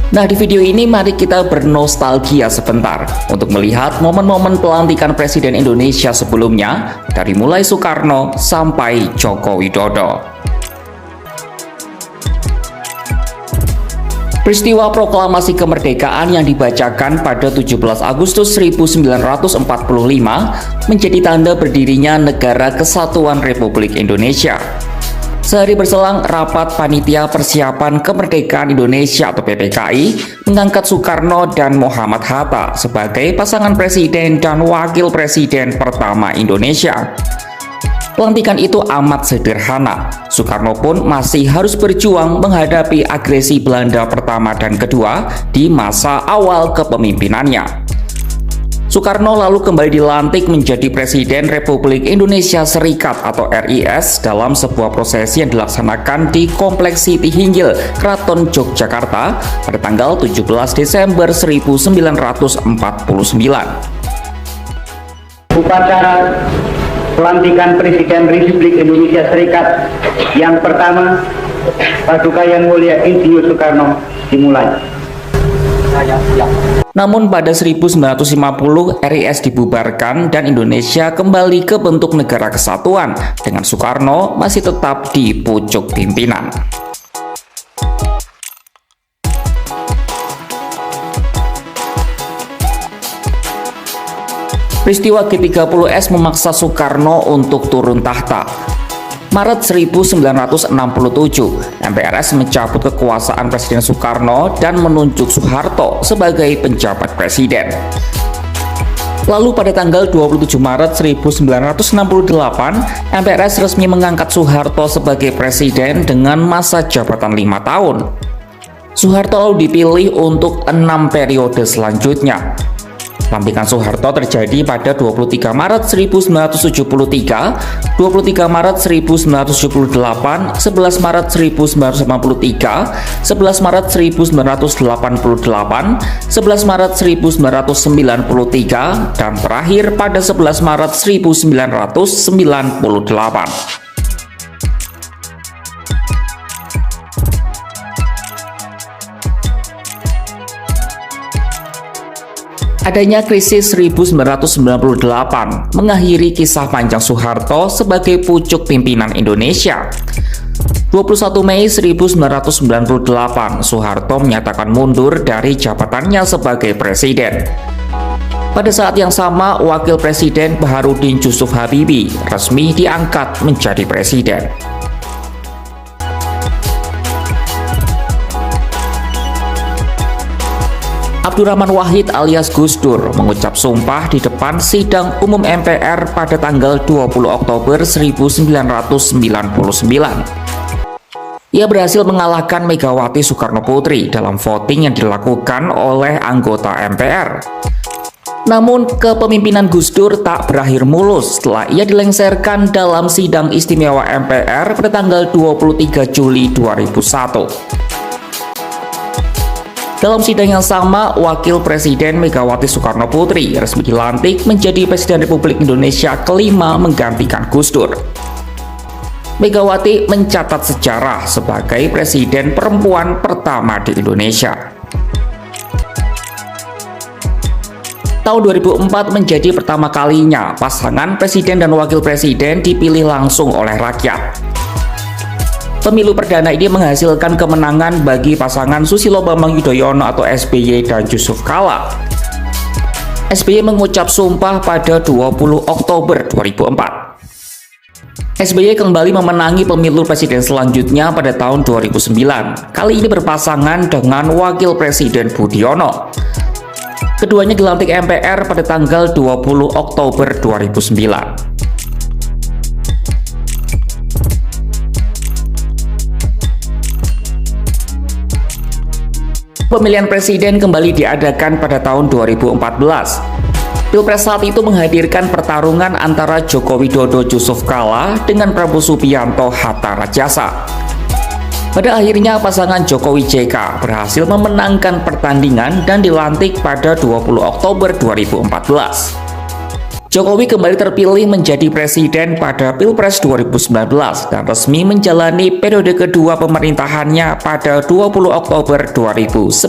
Nah, di video ini mari kita bernostalgia sebentar untuk melihat momen-momen pelantikan Presiden Indonesia sebelumnya dari mulai Soekarno sampai Joko Widodo. Peristiwa proklamasi kemerdekaan yang dibacakan pada 17 Agustus 1945 menjadi tanda berdirinya Negara Kesatuan Republik Indonesia. Sehari berselang, rapat Panitia Persiapan Kemerdekaan Indonesia atau PPKI mengangkat Soekarno dan Muhammad Hatta sebagai pasangan presiden dan wakil presiden pertama Indonesia. Pelantikan itu amat sederhana. Soekarno pun masih harus berjuang menghadapi agresi Belanda pertama dan kedua di masa awal kepemimpinannya. Soekarno lalu kembali dilantik menjadi Presiden Republik Indonesia Serikat atau RIS dalam sebuah prosesi yang dilaksanakan di Kompleks Siti Hinggil, Keraton Yogyakarta pada tanggal 17 Desember 1949. Upacara pelantikan Presiden Republik Indonesia Serikat yang pertama, Paduka Yang Mulia Insinyur Soekarno, dimulai. Namun pada 1950 RIS dibubarkan dan Indonesia kembali ke bentuk negara kesatuan dengan Soekarno masih tetap di pucuk pimpinan. Peristiwa G30S memaksa Soekarno untuk turun tahta. Maret 1967, MPRS mencabut kekuasaan Presiden Soekarno dan menunjuk Soeharto sebagai penjabat presiden. Lalu pada tanggal 27 Maret 1968, MPRS resmi mengangkat Soeharto sebagai presiden dengan masa jabatan 5 tahun. Soeharto lalu dipilih untuk 6 periode selanjutnya. Pelantikan Soeharto terjadi pada 23 Maret 1973, 23 Maret 1978, 11 Maret 1983, 11 Maret 1988, 11 Maret 1993, dan terakhir pada 11 Maret 1998. Adanya krisis 1998 mengakhiri kisah panjang Soeharto sebagai pucuk pimpinan Indonesia. 21 Mei 1998, Soeharto menyatakan mundur dari jabatannya sebagai presiden. Pada saat yang sama, Wakil Presiden Baharudin Jusuf Habibie resmi diangkat menjadi presiden. Abdurrahman Wahid alias Gus Dur mengucap sumpah di depan sidang umum MPR pada tanggal 20 Oktober 1999. Ia berhasil mengalahkan Megawati Soekarno Putri dalam voting yang dilakukan oleh anggota MPR. Namun, kepemimpinan Gus Dur tak berakhir mulus setelah ia dilengsarkan dalam sidang istimewa MPR pada tanggal 23 Juli 2001. Dalam sidang yang sama, Wakil Presiden Megawati Soekarno Putri resmi dilantik menjadi Presiden Republik Indonesia kelima menggantikan Gus Dur. Megawati mencatat sejarah sebagai presiden perempuan pertama di Indonesia. Tahun 2004 menjadi pertama kalinya pasangan presiden dan wakil presiden dipilih langsung oleh rakyat. Pemilu perdana ini menghasilkan kemenangan bagi pasangan Susilo Bambang Yudhoyono atau SBY dan Yusuf Kala. SBY mengucap sumpah pada 20 Oktober 2004. SBY kembali memenangi pemilu presiden selanjutnya pada tahun 2009. Kali ini berpasangan dengan Wakil Presiden Budiono. Keduanya dilantik MPR pada tanggal 20 Oktober 2009. Pemilihan presiden kembali diadakan pada tahun 2014. Pilpres saat itu menghadirkan pertarungan antara Joko Widodo Yusuf Kala dengan Prabowo Subianto Hatta Rajasa. Pada akhirnya pasangan Jokowi JK berhasil memenangkan pertandingan dan dilantik pada 20 Oktober 2014. Jokowi kembali terpilih menjadi presiden pada Pilpres 2019 dan resmi menjalani periode kedua pemerintahannya pada 20 Oktober 2019.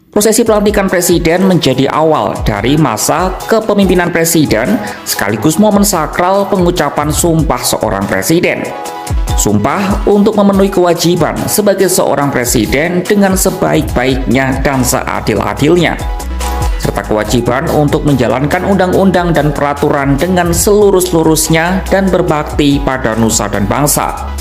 Prosesi pelantikan presiden menjadi awal dari masa kepemimpinan presiden sekaligus momen sakral pengucapan sumpah seorang presiden. Sumpah untuk memenuhi kewajiban sebagai seorang presiden dengan sebaik-baiknya dan seadil-adilnya, serta kewajiban untuk menjalankan undang-undang dan peraturan dengan selurus-lurusnya dan berbakti pada nusa dan bangsa.